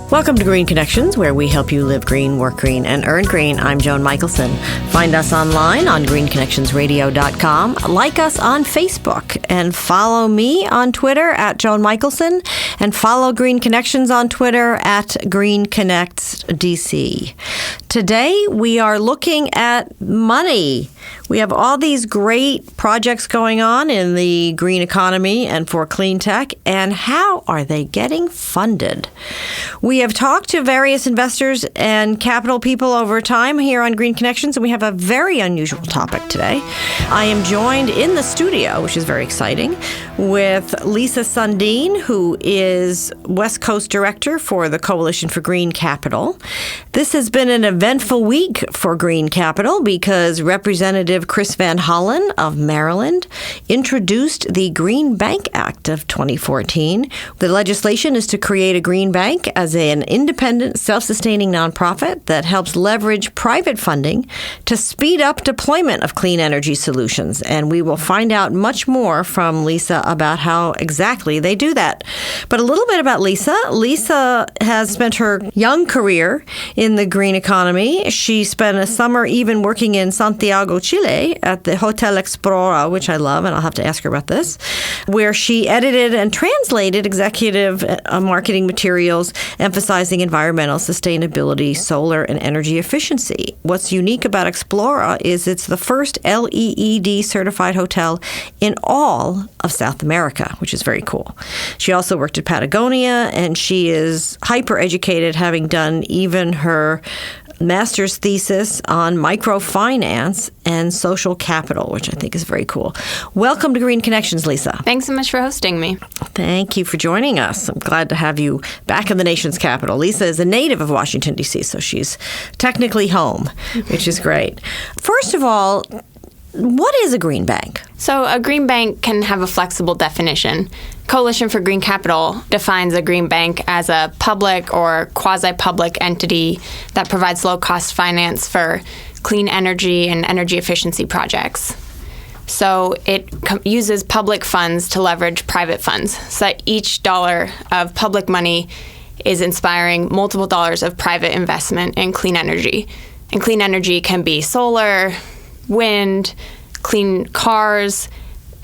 Welcome to Green Connections, where we help you live green, work green, and earn green. I'm Joan Michelson. Find us online on greenconnectionsradio.com. Like us on Facebook, and follow me on Twitter at Joan Michelson, and follow Green Connections on Twitter at GreenConnectsDC. Today, we are looking at money. We have all these great projects going on in the green economy and for clean tech, and how are they getting funded? We have talked to various investors and capital people over time here on Green Connections, and we have a very unusual topic today. I am joined in the studio, which is very exciting, with Lisa Sundeen, who is West Coast Director for the Coalition for Green Capital. This has been an eventful week for Green Capital because Representative Chris Van Hollen of Maryland introduced the Green Bank Act of 2014. The legislation is to create a green bank as an independent, self-sustaining nonprofit that helps leverage private funding to speed up deployment of clean energy solutions. And we will find out much more from Lisa about how exactly they do that. But a little bit about Lisa. Lisa has spent her young career in the green economy. She spent a summer even working in Santiago, Chile, at the Hotel Explora, which I love, and I'll have to ask her about this, where she edited and translated executive marketing materials emphasizing environmental sustainability, solar, and energy efficiency. What's unique about Explora is it's the first LEED certified hotel in all of South America, which is very cool. She also worked at Patagonia, and she is hyper-educated, having done even her master's thesis on microfinance and social capital, which I think is very cool. Welcome to Green Connections, Lisa. Thanks so much for hosting me. Thank you for joining us. I'm glad to have you back in the nation's capital. Lisa is a native of Washington, D.C., so she's technically home, which is great. First of all, what is a green bank? So a green bank can have a flexible definition. Coalition for Green Capital defines a green bank as a public or quasi-public entity that provides low-cost finance for clean energy and energy efficiency projects. So it uses public funds to leverage private funds, so that each dollar of public money is inspiring multiple dollars of private investment in clean energy. And clean energy can be solar, wind, clean cars,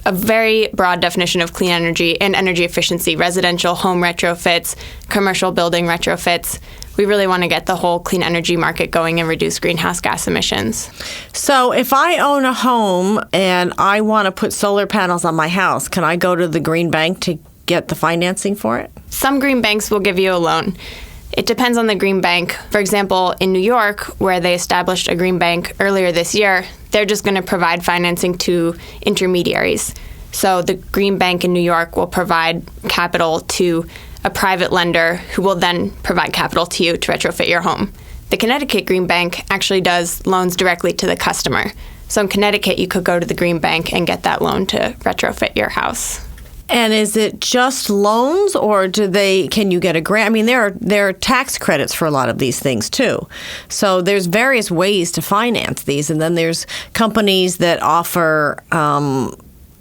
a very broad definition of clean energy and energy efficiency, residential home retrofits, commercial building retrofits. We really want to get the whole clean energy market going and reduce greenhouse gas emissions. So if I own a home and I want to put solar panels on my house, can I go to the green bank to get the financing for it? Some green banks will give you a loan. It depends on the green bank. For example, in New York, where they established a green bank earlier this year, they're just going to provide financing to intermediaries. So the green bank in New York will provide capital to a private lender who will then provide capital to you to retrofit your home. The Connecticut Green Bank actually does loans directly to the customer. So in Connecticut, you could go to the green bank and get that loan to retrofit your house. And is it just loans, or can you get a grant? I mean, there are tax credits for a lot of these things too. So there's various ways to finance these, and then there's companies that offer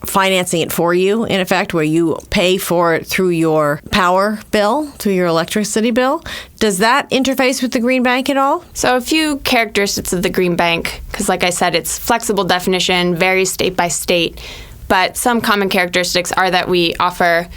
financing it for you, in effect, where you pay for it through your power bill, through your electricity bill. Does that interface with the green bank at all? So a few characteristics of the green bank, because like I said, it's flexible definition, varies state by state. But some common characteristics are that we offer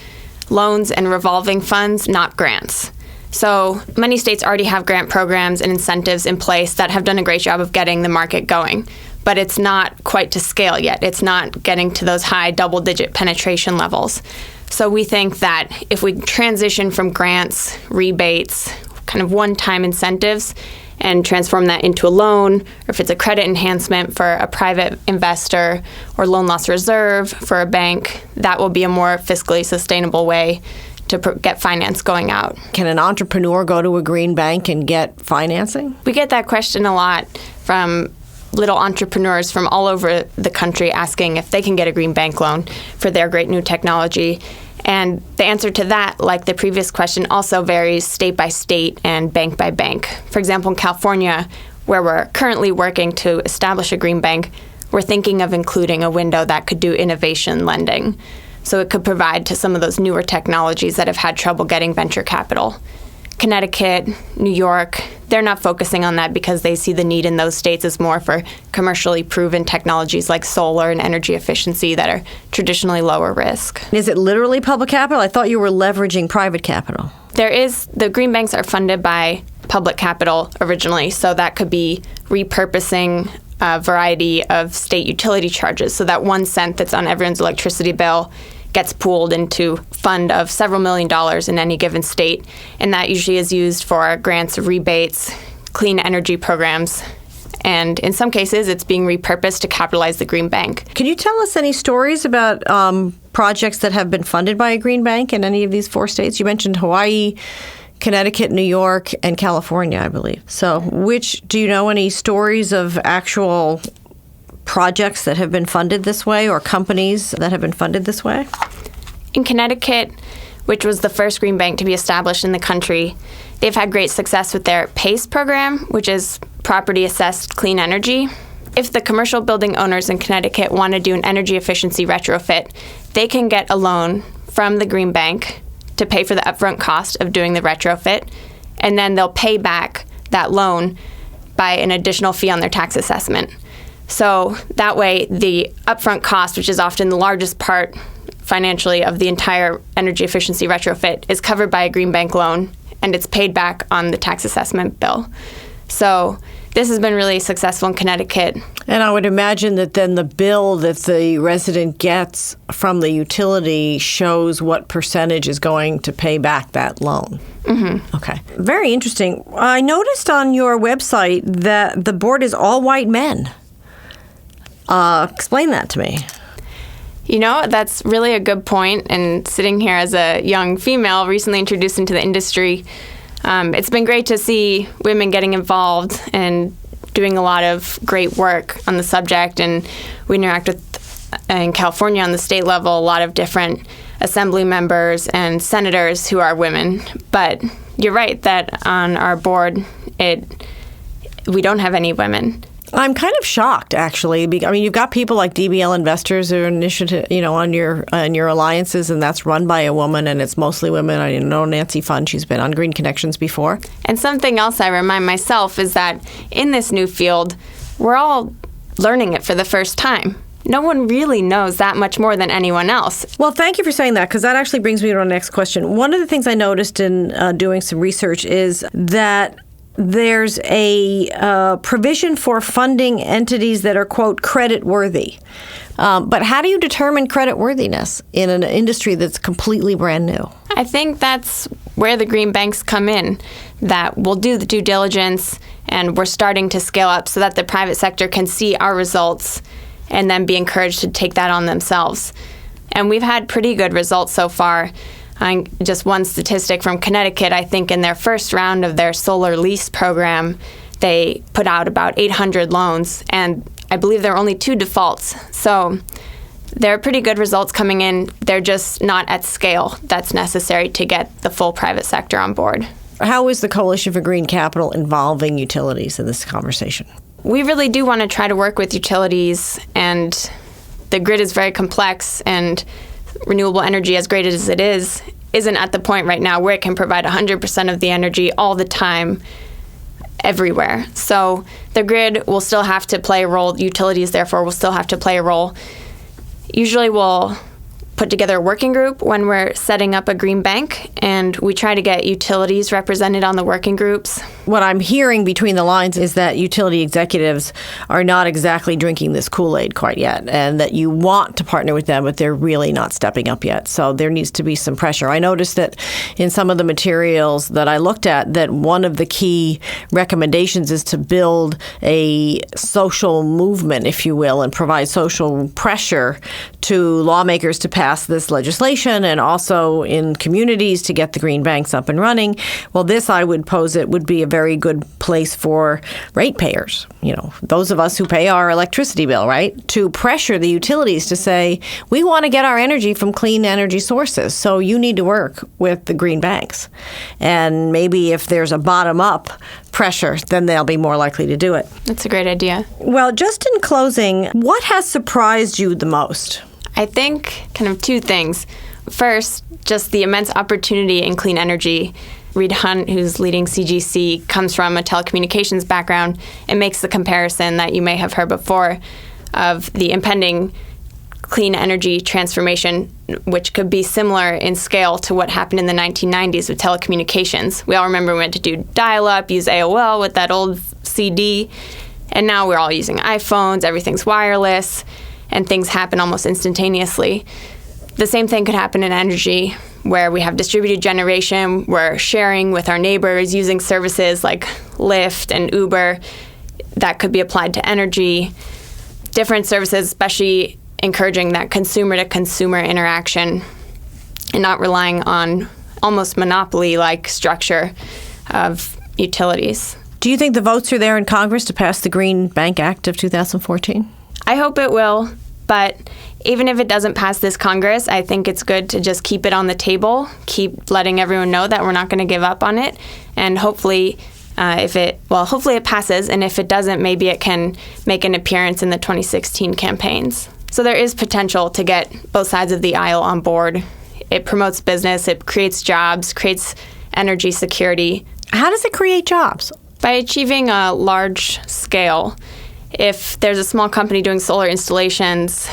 loans and revolving funds, not grants. So many states already have grant programs and incentives in place that have done a great job of getting the market going. But it's not quite to scale yet. It's not getting to those high double-digit penetration levels. So we think that if we transition from grants, rebates, kind of one-time incentives, and transform that into a loan, or if it's a credit enhancement for a private investor or loan loss reserve for a bank, that will be a more fiscally sustainable way to get finance going out. Can an entrepreneur go to a green bank and get financing? We get that question a lot from little entrepreneurs from all over the country asking if they can get a green bank loan for their great new technology. And the answer to that, like the previous question, also varies state by state and bank by bank. For example, in California, where we're currently working to establish a green bank, we're thinking of including a window that could do innovation lending. So it could provide to some of those newer technologies that have had trouble getting venture capital. Connecticut, New York, they're not focusing on that because they see the need in those states as more for commercially proven technologies like solar and energy efficiency that are traditionally lower risk. Is it literally public capital? I thought you were leveraging private capital. The green banks are funded by public capital originally, so that could be repurposing a variety of state utility charges. So that 1 cent that's on everyone's electricity bill gets pooled into fund of several $million in any given state, and that usually is used for grants, rebates, clean energy programs, and in some cases it's being repurposed to capitalize the green bank. Can you tell us any stories about projects that have been funded by a green bank in any of these 4 states? You mentioned Hawaii, Connecticut, New York, and California, I believe. So do you know any stories of actual projects that have been funded this way or companies that have been funded this way? In Connecticut, which was the first green bank to be established in the country, they've had great success with their PACE program, which is Property Assessed Clean Energy. If the commercial building owners in Connecticut want to do an energy efficiency retrofit, they can get a loan from the green bank to pay for the upfront cost of doing the retrofit, and then they'll pay back that loan by an additional fee on their tax assessment. So that way, the upfront cost, which is often the largest part financially of the entire energy efficiency retrofit, is covered by a green bank loan, and it's paid back on the tax assessment bill. So this has been really successful in Connecticut. And I would imagine that then the bill that the resident gets from the utility shows what percentage is going to pay back that loan. Mm-hmm. Okay. Very interesting. I noticed on your website that the board is all white men. Explain that to me. You know, that's really a good point. And sitting here as a young female recently introduced into the industry, it's been great to see women getting involved and doing a lot of great work on the subject. And we interact with, in California on the state level, a lot of different assembly members and senators who are women. But you're right that on our board, we don't have any women. I'm kind of shocked, actually. I mean, you've got people like DBL Investors or Initiative, on your alliances, and that's run by a woman, and it's mostly women. I know Nancy Funn; she's been on Green Connections before. And something else I remind myself is that in this new field, we're all learning it for the first time. No one really knows that much more than anyone else. Well, thank you for saying that, because that actually brings me to our next question. One of the things I noticed in doing some research is that there's a provision for funding entities that are, quote, credit worthy. But how do you determine credit worthiness in an industry that's completely brand new? I think that's where the green banks come in, that we'll do the due diligence and we're starting to scale up so that the private sector can see our results and then be encouraged to take that on themselves. And we've had pretty good results so far. Just one statistic from Connecticut, I think in their first round of their solar lease program, they put out about 800 loans, and I believe there are only 2 defaults. So there are pretty good results coming in. They're just not at scale that's necessary to get the full private sector on board. How is the Coalition for Green Capital involving utilities in this conversation? We really do want to try to work with utilities, and the grid is very complex, and renewable energy, as great as it is, isn't at the point right now where it can provide 100% of the energy all the time, everywhere. So the grid will still have to play a role. Utilities, therefore, will still have to play a role. Usually we'll put together a working group when we're setting up a green bank, and we try to get utilities represented on the working groups. What I'm hearing between the lines is that utility executives are not exactly drinking this Kool-Aid quite yet, and that you want to partner with them, but they're really not stepping up yet. So there needs to be some pressure. I noticed that in some of the materials that I looked at, that one of the key recommendations is to build a social movement, if you will, and provide social pressure to lawmakers to pass this legislation, and also in communities to get the green banks up and running. Well, this, I would pose it, would be a very good place for ratepayers, those of us who pay our electricity bill, right, to pressure the utilities to say, we want to get our energy from clean energy sources, so you need to work with the green banks. And maybe if there's a bottom-up pressure, then they'll be more likely to do it. That's a great idea. Well, just in closing, what has surprised you the most? I think kind of 2 things. First, just the immense opportunity in clean energy. Reed Hunt, who's leading CGC, comes from a telecommunications background and makes the comparison that you may have heard before of the impending clean energy transformation, which could be similar in scale to what happened in the 1990s with telecommunications. We all remember we went to do dial-up, use AOL with that old CD, and now we're all using iPhones, everything's wireless, and things happen almost instantaneously. The same thing could happen in energy, where we have distributed generation, we're sharing with our neighbors, using services like Lyft and Uber that could be applied to energy. Different services, especially encouraging that consumer-to-consumer interaction and not relying on almost monopoly-like structure of utilities. Do you think the votes are there in Congress to pass the Green Bank Act of 2014? I hope it will, but even if it doesn't pass this Congress, I think it's good to just keep it on the table, keep letting everyone know that we're not going to give up on it, and hopefully hopefully it passes, and if it doesn't, maybe it can make an appearance in the 2016 campaigns. So there is potential to get both sides of the aisle on board. It promotes business, it creates jobs, creates energy security. How does it create jobs? By achieving a large scale. If there's a small company doing solar installations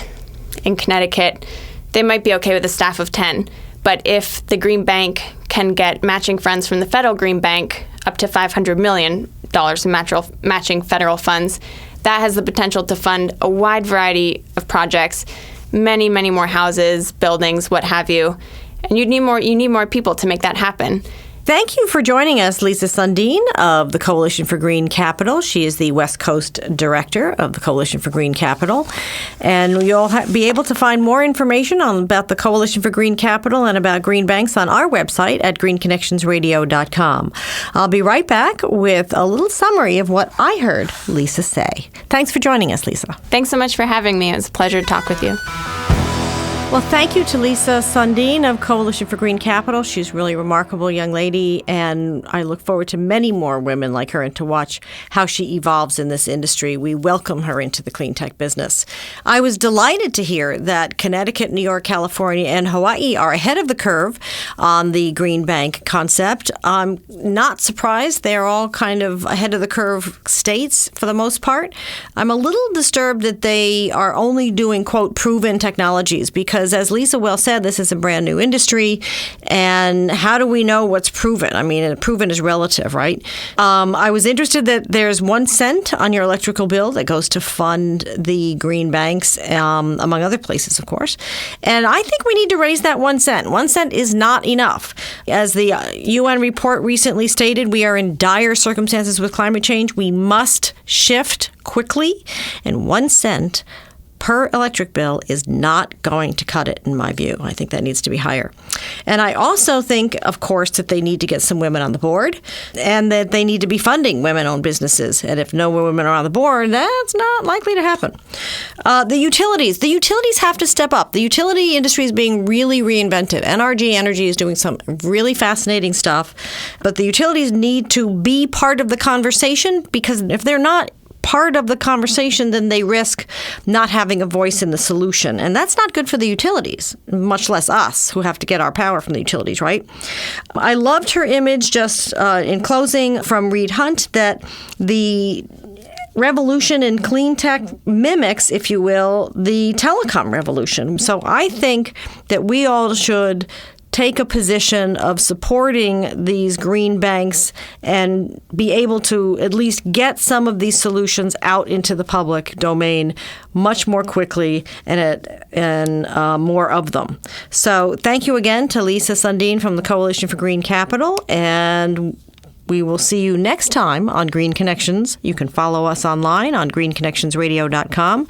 in Connecticut, they might be okay with a staff of 10. But if the Green Bank can get matching funds from the Federal Green Bank, up to $500 million in matching federal funds, that has the potential to fund a wide variety of projects, many, many more houses, buildings, what have you. And you need more people to make that happen. Thank you for joining us, Lisa Sundeen of the Coalition for Green Capital. She is the West Coast Director of the Coalition for Green Capital. And you'll be able to find more information about the Coalition for Green Capital and about green banks on our website at greenconnectionsradio.com. I'll be right back with a little summary of what I heard Lisa say. Thanks for joining us, Lisa. Thanks so much for having me. It was a pleasure to talk with you. Well, thank you to Lisa Sundeen of Coalition for Green Capital. She's a really remarkable young lady, and I look forward to many more women like her and to watch how she evolves in this industry. We welcome her into the clean tech business. I was delighted to hear that Connecticut, New York, California, and Hawaii are ahead of the curve on the Green Bank concept. I'm not surprised. They're all kind of ahead of the curve states for the most part. I'm a little disturbed that they are only doing, quote, proven technologies, because as Lisa well said, this is a brand new industry, and how do we know what's proven? I mean, proven is relative, right? I was interested that there's 1 cent on your electrical bill that goes to fund the green banks, among other places, of course. And I think we need to raise that 1 cent. 1 cent is not enough. As the UN report recently stated, we are in dire circumstances with climate change. We must shift quickly, and 1 cent per electric bill is not going to cut it, in my view. I think that needs to be higher. And I also think, of course, that they need to get some women on the board and that they need to be funding women-owned businesses. And if no women are on the board, that's not likely to happen. The utilities have to step up. The utility industry is being really reinvented. NRG Energy is doing some really fascinating stuff. But the utilities need to be part of the conversation, because if they're not part of the conversation, then they risk not having a voice in the solution. And that's not good for the utilities, much less us, who have to get our power from the utilities, right? I loved her image, just in closing, from Reed Hunt, that the revolution in clean tech mimics, if you will, the telecom revolution. So I think that we all should take a position of supporting these green banks and be able to at least get some of these solutions out into the public domain much more quickly and more of them. So thank you again to Lisa Sundeen from the Coalition for Green Capital, and we will see you next time on Green Connections. You can follow us online on greenconnectionsradio.com,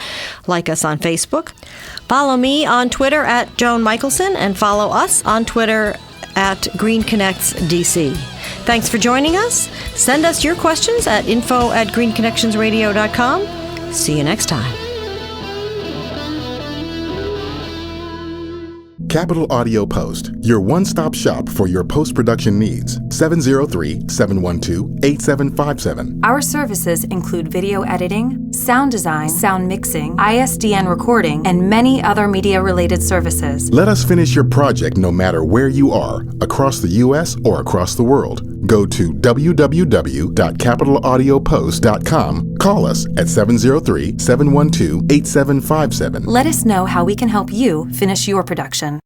like us on Facebook. Follow me on Twitter at Joan Michelson, and follow us on Twitter at GreenConnectsDC. Thanks for joining us. Send us your questions at info@greenconnectionsradio.com. See you next time. Capital Audio Post, your one-stop shop for your post-production needs. 703-712-8757. Our services include video editing, sound design, sound mixing, ISDN recording, and many other media-related services. Let us finish your project no matter where you are, across the U.S. or across the world. Go to www.capitalaudiopost.com. Call us at 703-712-8757. Let us know how we can help you finish your production.